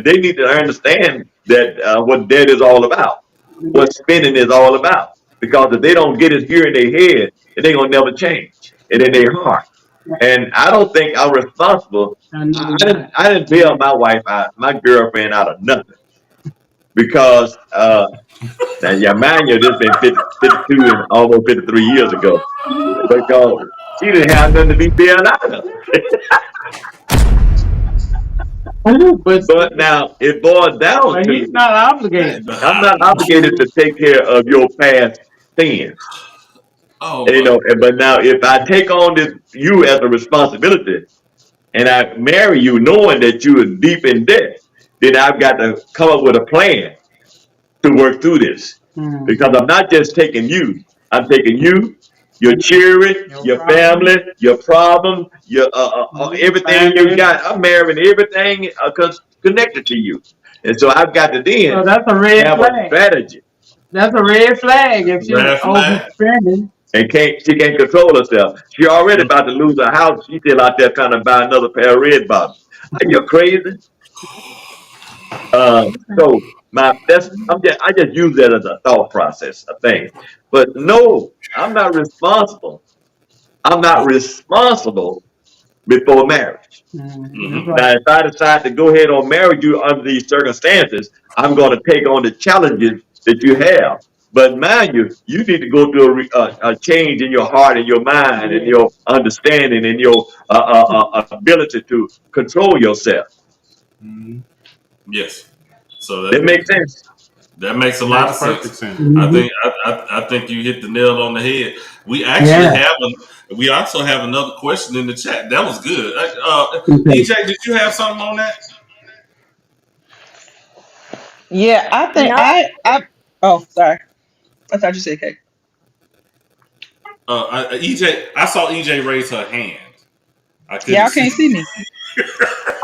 They need to understand that what debt is all about, what spending is all about. Because if they don't get it here in their head, it ain't gonna never change. And in their heart. And I don't think I'm responsible. I didn't bail my wife out, my girlfriend out of nothing because now yeah, mind you, this been 50, 52 and almost 53 years ago because she didn't have nothing to be bailed out of. But now it boils down to he's not obligated. I'm not obligated to take care of your past sins. Oh You my! know, but now if I take on this you as a responsibility and I marry you knowing that you are deep in debt, then I've got to come up with a plan to work through this. Because I'm not just taking you, I'm taking you, your children, your family, your problems, your everything you got. I'm marrying everything connected to you. And so I've got to then So that's a red have a flag. strategy. That's a red flag if she's Red flag. overspending. And she can't control herself. She already about to lose her house. She's still out there trying to buy another pair of red bottoms. Are you crazy? So I just use that as a thought process, a thing. But no, I'm not responsible. I'm not responsible before marriage. That's Now, right. if I decide to go ahead and marry you under these circumstances, I'm going to take on the challenges that you have. But mind you, you need to go through a change in your heart and your mind and your understanding and your ability to control yourself. Yes. So That makes sense. that makes a lot Makes of perfect sense. sense. I think you hit the nail on the head. We actually Yeah. have we also have another question in the chat. That was good. Okay. EJ, did you have something on that? Yeah, I think No, I oh sorry. I thought you said cake. EJ, I saw EJ raise her hand. I couldn't Y'all see. can't see me.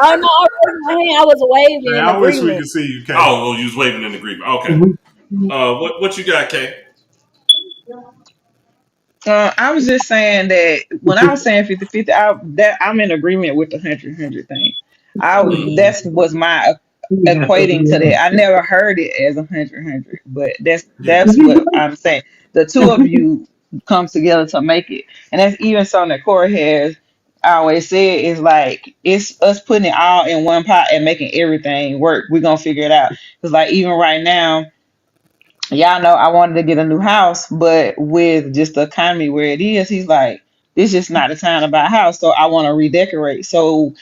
oh no, I raised my hand. I was waving Man, in I wish we agreement. could see you, Kay. Oh, you was waving in agreement. Okay. What you got, Kay? I was just saying that when I was saying 50-50, I'm in agreement with the 100-100 thing. That's was my equating to that. I never heard it as 100-100, but Yeah. that's what I'm saying. The two of you come together to make it, and that's even something that Corey has always said is like it's us putting it all in one pot and making everything work. We're gonna figure it out because like even right now y'all know I wanted to get a new house, but with just the economy where it is, he's like, it's just not the time to buy a house. So I want to redecorate. So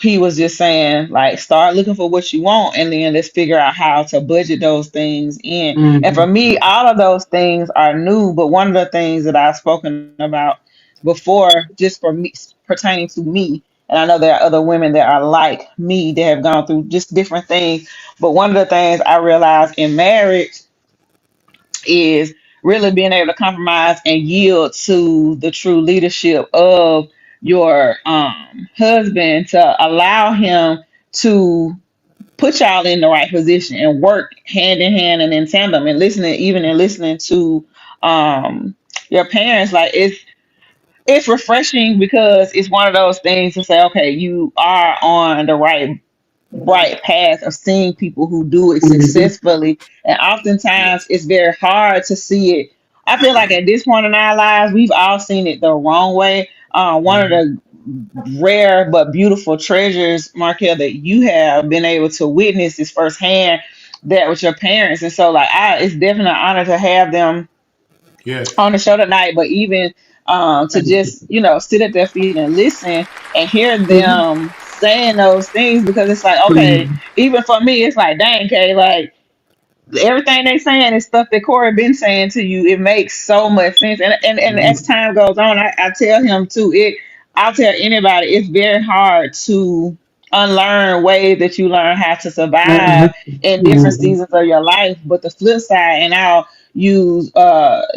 he was just saying, like, start looking for what you want and then let's figure out how to budget those things in. And for me, all of those things are new, but one of the things that I've spoken about before, just for me pertaining to me, and I know there are other women that are like me that have gone through just different things. But one of the things I realized in marriage is really being able to compromise and yield to the true leadership of your husband to allow him to put y'all in the right position and work hand in hand and in tandem and listening to your parents. Like it's refreshing because it's one of those things to say, okay, you are on the right path of seeing people who do it successfully. And oftentimes Yes. it's very hard to see it. I feel like at this point in our lives, we've all seen it the wrong way. One of the rare but beautiful treasures, Markell, that you have been able to witness is firsthand that with your parents. And so like it's definitely an honor to have them Yes. on the show tonight, but even to just sit at their feet and listen and hear them saying those things because it's like okay, even for me, it's like dang, okay, like everything they saying is stuff that Corey been saying to you. It makes so much sense, and as time goes on, I tell him too. I'll tell anybody it's very hard to unlearn ways that you learn how to survive in different seasons of your life. But the flip side, and I'll use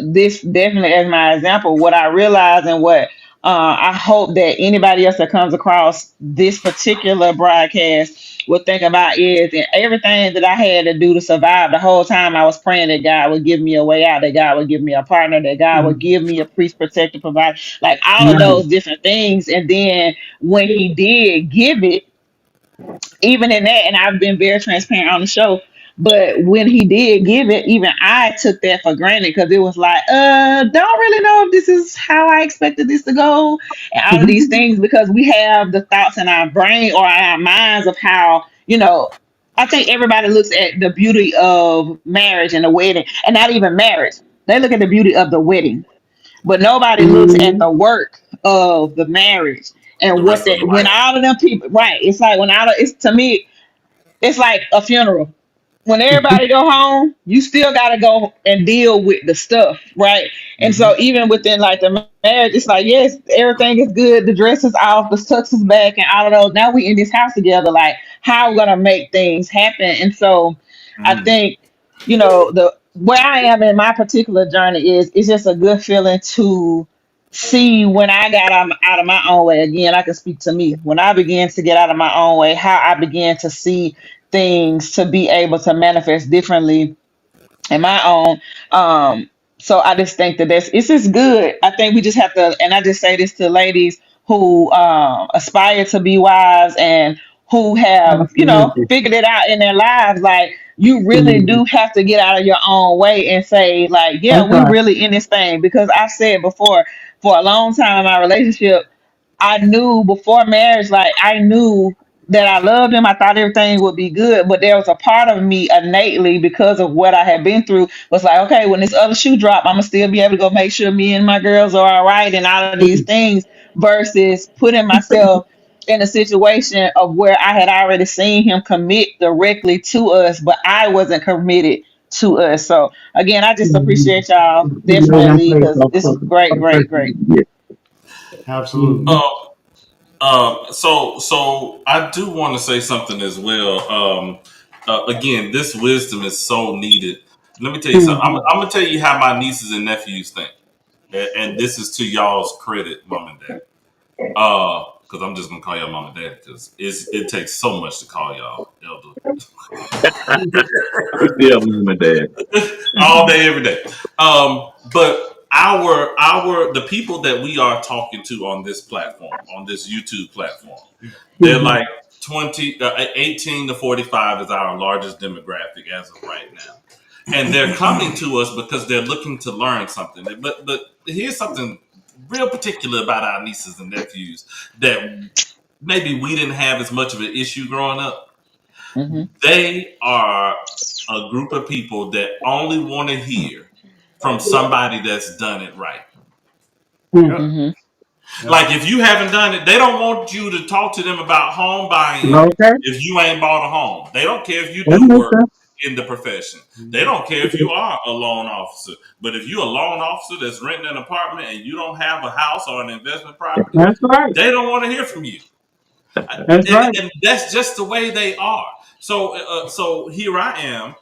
this definitely as my example. What I realize and what I hope that anybody else that comes across this particular broadcast will think about is and everything that I had to do to survive the whole time I was praying that God would give me a way out, that God would give me a partner, that God would give me a priest, protector, provider, like all of those different things. And then when he did give it, even in that, and I've been very transparent on the show. But when he did give it, even I took that for granted because it was like, don't really know if this is how I expected this to go, and all of these things because we have the thoughts in our brain or our minds of how, I think everybody looks at the beauty of marriage and the wedding, and not even marriage. They look at the beauty of the wedding, but nobody looks at Mm-hmm. the work of the marriage The and what rest of that the when life. all of them people, right? It's like when all of, it's to me, it's like a funeral. When everybody go home, you still got to go and deal with the stuff, right? And Mm-hmm. so even within like the marriage, it's like yes, everything is good. The dress is off, the tux is back, and all of those. Now we in this house together. Like how we gonna make things happen? And so I Mm. think the where I am in my particular journey is it's just a good feeling to see when I got out of my own way. Again, I can speak to me when I began to get out of my own way, how I began to see things to be able to manifest differently in my own. So I just think that it's just good. I think we just have to, and I just say this to ladies who aspire to be wives and who have, Absolutely. figured it out in their lives. Like you really Mm-hmm. do have to get out of your own way and say, like, yeah, That's we right. really in this thing. Because I've said before, for a long time in my relationship, I knew before marriage, like I knew that I loved him. I thought everything would be good, but there was a part of me innately because of what I had been through was like, okay, when this other shoe drop, I'm gonna still be able to go make sure me and my girls are all right and all of these things versus putting myself in a situation of where I had already seen him commit directly to us, but I wasn't committed to us. So again, I just Mm-hmm. appreciate y'all You know that definitely place because off it's for great, the great, great. person. Yeah. Absolutely. Mm-hmm. So I do want to say something as well. Again, this wisdom is so needed. Let me tell you something. Mm-hmm. I'm gonna tell you how my nieces and nephews think, and this is to y'all's credit, mom and dad. Because I'm just gonna call y'all mom and dad because it takes so much to call y'all elder We still mom and dad. all day, every day. But the people that we are talking to on this platform, on this YouTube platform, they're Mm-hmm. like 18 to 45 is our largest demographic as of right now. And they're coming to us because they're looking to learn something. But here's something real particular about our nieces and nephews that maybe we didn't have as much of an issue growing up. Hmm. They are a group of people that only want to hear from somebody that's done it right. Yep. Mm-hmm. Hmm. Yep. Like if you haven't done it, they don't want you to talk to them about home buying Okay. if you ain't bought a home. They don't care if you That do makes work sense. in the profession. They don't care if you are a loan officer. But if you're a loan officer that's renting an apartment and you don't have a house or an investment property, That's right. they don't want to hear from you. That's right. And that's just the way they are. So here I am,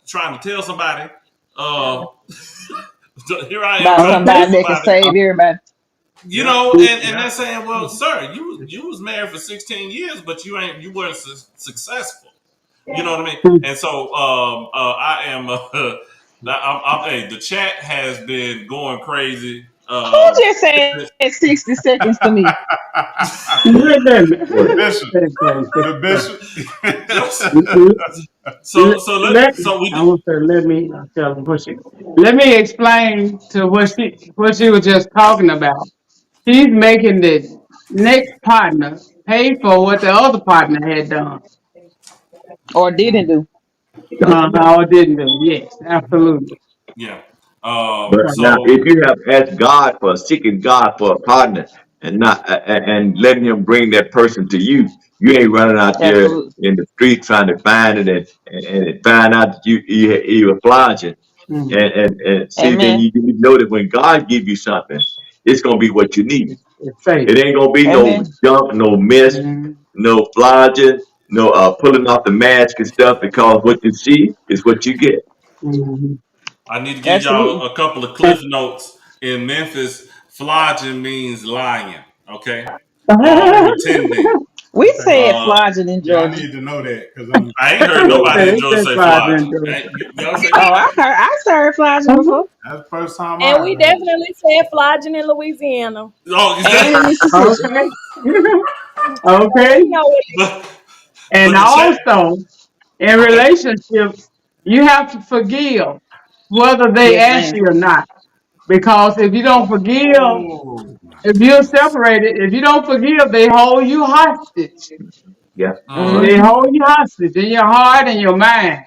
trying to tell somebody. Uh, here I am About trying to Okay. tell somebody that can somebody, save everybody. Yep. and they're Yep. saying, "Well, sir, you was married for 16 years, but you weren't successful." You know what I mean? And so I am. Hey, the chat has been going crazy. Who just said 60 seconds to me? Wait a minute. The What? bishop. The bishop. So we I want to let me tell them what she. Let me explain to what she was just talking about. She's making the next partner pay for what the other partner had done. Or didn't do? Or didn't do. Yes, absolutely. yeah. But now, So if you have asked God for seeking God for a partner and not and letting Him bring that person to you, you ain't running out there Absolutely. in the street trying to find it and find out that you were flogging. Mm, And see, then Amen. you know that when God give you something, it's gonna be what you need. it's safe. It ain't gonna be no Amen. junk, no mess, Mm, no flogging, no pulling off the mask and stuff. Because what you see is what you get. mm, I need to give Absolutely. y'all a couple of cliff notes. In Memphis, flogging means lying, okay, or pretending. We Okay. said Uh, flogging in Yeah, I Georgia. need to know that because I'm. I ain't heard No, nobody in They Georgia said say fried flogging. and dough. Y'all say Oh, what? I heard flogging before. That's the first time And I we heard it. definitely said flogging in Louisiana. Oh, is And in that? Mississippi. Okay. Okay. You know what? But And the chat. also in Okay. relationships, you have to forgive whether they Yes, ask ma'am. you or not. Because if you don't forgive, Oh, if you're separated, if you don't forgive, they hold you hostage. Yeah. Mm, They Mm-hmm. hold you hostage in your heart and your mind.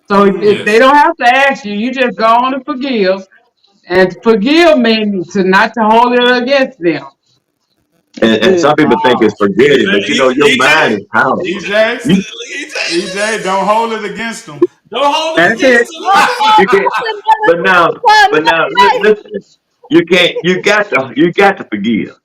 So if they yes. don't have to ask you, you just go on and forgive. And forgive means to not to hold it against them. That's And some good. people think it's forgetting, but you know your mind EJ, is powerful. EJ, You EJ, don't hold it against them. don't hold it That's it. against Hold them. on, you can't. Thompson, brother. But now, but now, listen. You can't. You got to forgive.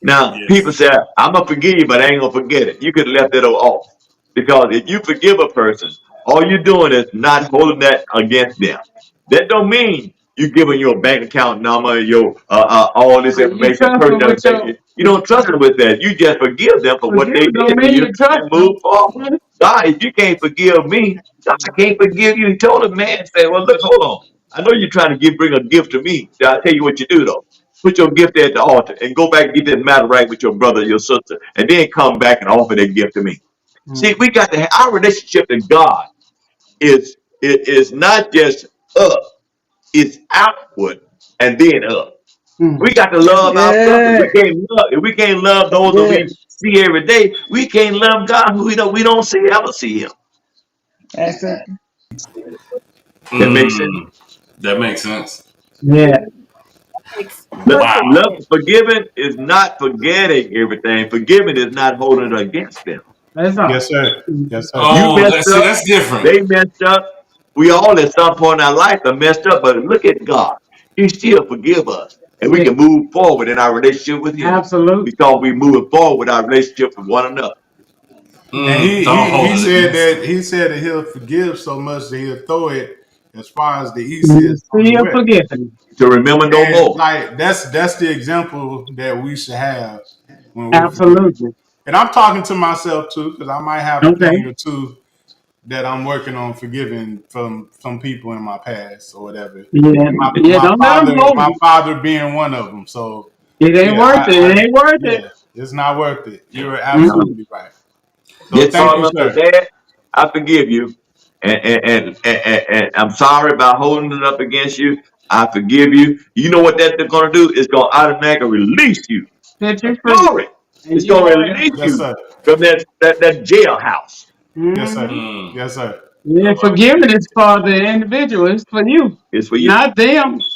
Now, people Yes. say, I'm going to forgive you, but I ain't going to forget it. You could have left it off. Because if you forgive a person, all you're doing is not holding that against them. That don't mean you giving your bank account number, your all this You information. trust Person them with doesn't your say you don't trust them with that. You just forgive them for what they forgive don't did to mean you you trust and them. move forward. God, if you can't forgive me, God can't forgive you. He told the man, say, well, look, hold on. I know you're trying to bring a gift to me. I'll tell you what you do, though. Put your gift there at the altar and go back and get that matter right with your brother, your sister, and then come back and offer that gift to me. See, we got to have our relationship to God is not just up, it's outward and then up. Mm. We got to That's love our brothers. good. We can't love if we can't love That's those that good. we see every day. We can't love God who we don't see ever see him. That's it. That makes sense. Mm, that makes sense. Yeah, Makes Wow. perfect Love sense. forgiving is not forgetting everything. Forgiving is not holding it against them. that's all. Yes, sir. Mm. Yes, sir. You Oh, messed let's see. up. That's different. They messed up. We all at some point in our life are messed up, but look at God. He still forgive us. And we Yeah, can move forward in our relationship with him absolutely. because we're moving forward with our relationship with one another. And Don't hold it against them. he said that he'll forgive so much that he'll throw it as far as the east You is from the still west. forgiven. To remember no And more. like that's the example that we should have when we're forgiving. Absolutely. And I'm talking to myself too, because I might have a Okay. thing or two that I'm working on forgiving from some people in my past or whatever. Yeah, My yeah. my Don't let them father hold my you. father being one of them. So It ain't yeah, worth it. It ain't worth it. yeah, it's not worth it. You're Mm-mm. absolutely right. So Just thank call you, them and sir. say, Dad, I forgive you. And I'm sorry about holding it up against you. I forgive you. You know what that's going to do? It's going to automatically release you. Set you free, Glory. and It's you going to are. release Yes, you sir. from that jailhouse. Yes, sir. Mm-hmm. Mm. Yes, sir. Yeah, forgiveness for the individual. It's for you, It's for you. not them.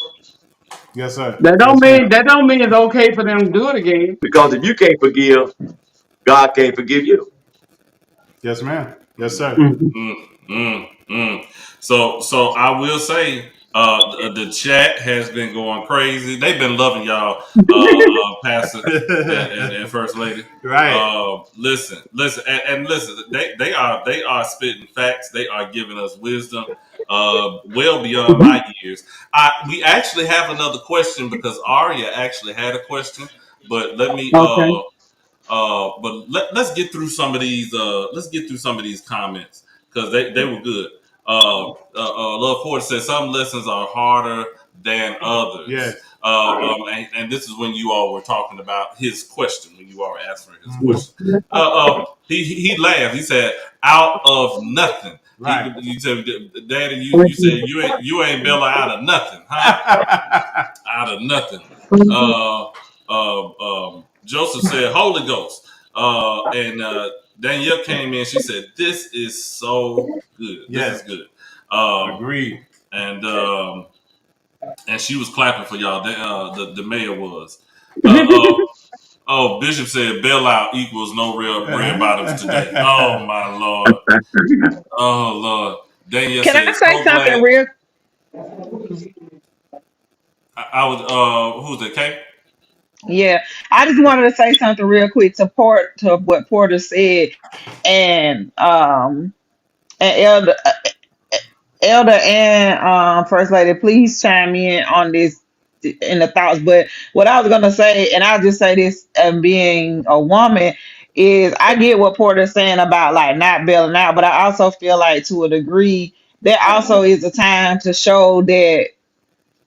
Yes, sir. That don't Yes, ma'am. mean that don't mean it's okay for them to do it again. Because if you can't forgive, God can't forgive you. Yes, ma'am. Yes, sir. Mhm. Mm, mm. So I will say, the chat has been going crazy. They've been loving y'all, Pastor and First Lady. Right. Listen, and listen. They are spitting facts. They are giving us wisdom, well beyond my years. We actually have another question because Aria actually had a question, but let me Okay. but let's get through some of these. Let's get through some of these comments because they were good. Love Ford says some lessons are harder than others. Yes. And this is when you all were talking about his question, when you all were answering his Mhm. question. He laughed. He said, "Out of nothing." Right. You said, "Daddy, you said you ain't Bella out of nothing, huh? Out of nothing." Uh, Joseph said, "Holy Ghost," and Danyelle came in. She said, "This is so good. This is Yes. good." Um, Agreed. and um, and she was clapping for y'all. The mayor was. Oh, Bishop said bailout equals no real red bottoms today. Oh my Lord. Oh Lord. Danielle Can I said, say so something glad real? I was who's that, Kay? Yeah, I just wanted to say something real quick to what Porter said, and and Elder and First Lady, please chime in on this in the thoughts. But what I was gonna say, and I'll just say this, being a woman, is I get what Porter's saying about like not bailing out, but I also feel like to a degree there also is a time to show that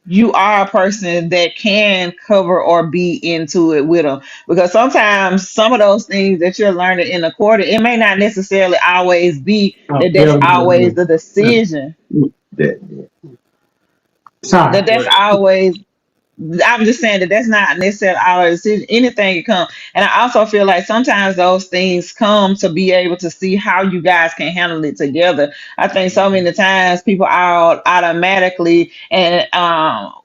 you are a person that can cover or be into it with them, because sometimes some of those things that you're learning in the quarter, it may not necessarily always be Oh, that that's Bill, always the decision, That, that sorry. that's always. I'm just saying that that's not necessarily our decision. Anything can come. And I also feel like sometimes those things come to be able to see how you guys can handle it together. I think so many times people are automatically, and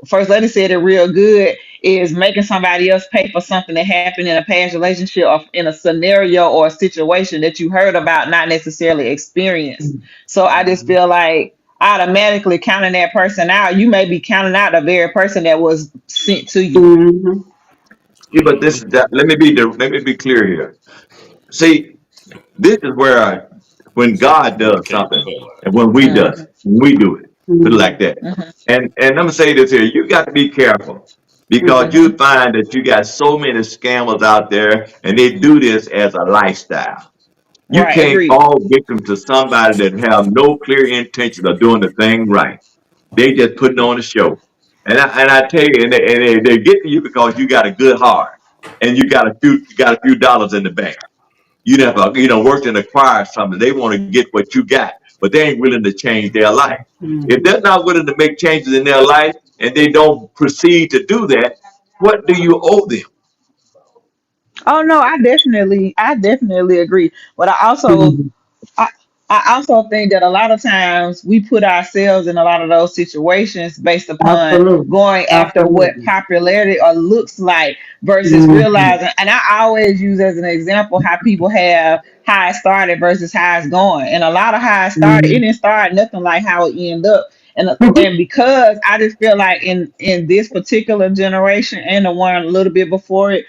First Lady said it real good, is making somebody else pay for something that happened in a past relationship or in a scenario or a situation that you heard about, not necessarily experienced. So I just feel like automatically counting that person out, you may be counting out the very person that was sent to you. Mm-hmm. yeah, but this is that. Let me be clear here. See, this is where when God does Okay, something, go and when we does Mhm, it, when we do it, put it like Mm-hmm. that. mhm, And I'm gonna say this here: you got to be careful because Mm-hmm. you mhm. find that you got so many scammers out there, and they do this as a lifestyle. You Right, can't agreed. fall victim to somebody that have no clear intention of doing the thing right. They just putting on a show. And I tell you, they get to you because you got a good heart and you got a few dollars in the bank. You never worked in a choir or something. They want to get what you got, but they ain't willing to change their life. If Mm-hmm. they're not willing to make changes in their life and they don't proceed to do that, what do you owe them? Oh no, I definitely agree. But Mm-hmm. I, I also think that a lot of times we put ourselves in a lot of those situations based upon Absolutely. going after what Absolutely. popularity or looks like versus Mm-hmm. realizing. And I always use as an example how people have how it started versus how it's going. And a lot of how it started, it Mm-hmm. didn't start nothing like how it ended up. And because I just feel like in this particular generation and the one a little bit before it,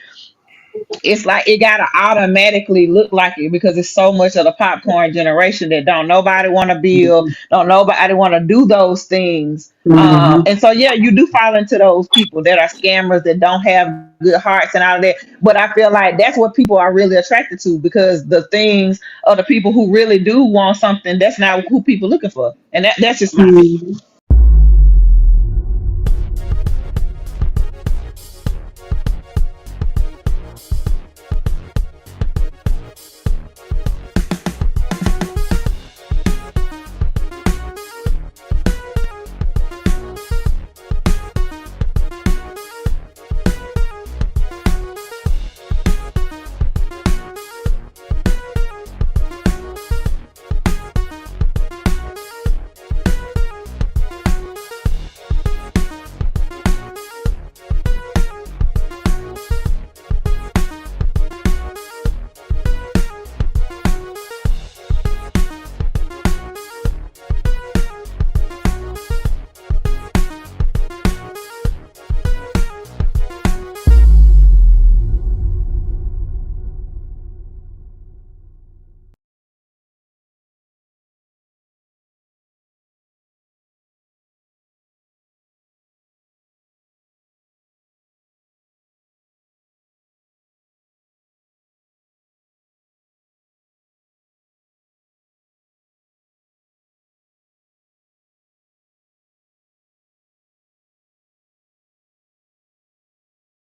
it's like it gotta automatically look like it because it's so much of the popcorn generation that don't nobody want to build, don't nobody want to do those things. Mm-hmm. And so yeah, you do fall into those people that are scammers that don't have good hearts and all of that. But I feel like that's what people are really attracted to, because the things of the people who really do want something, that's not who people looking for. And that's just my opinion.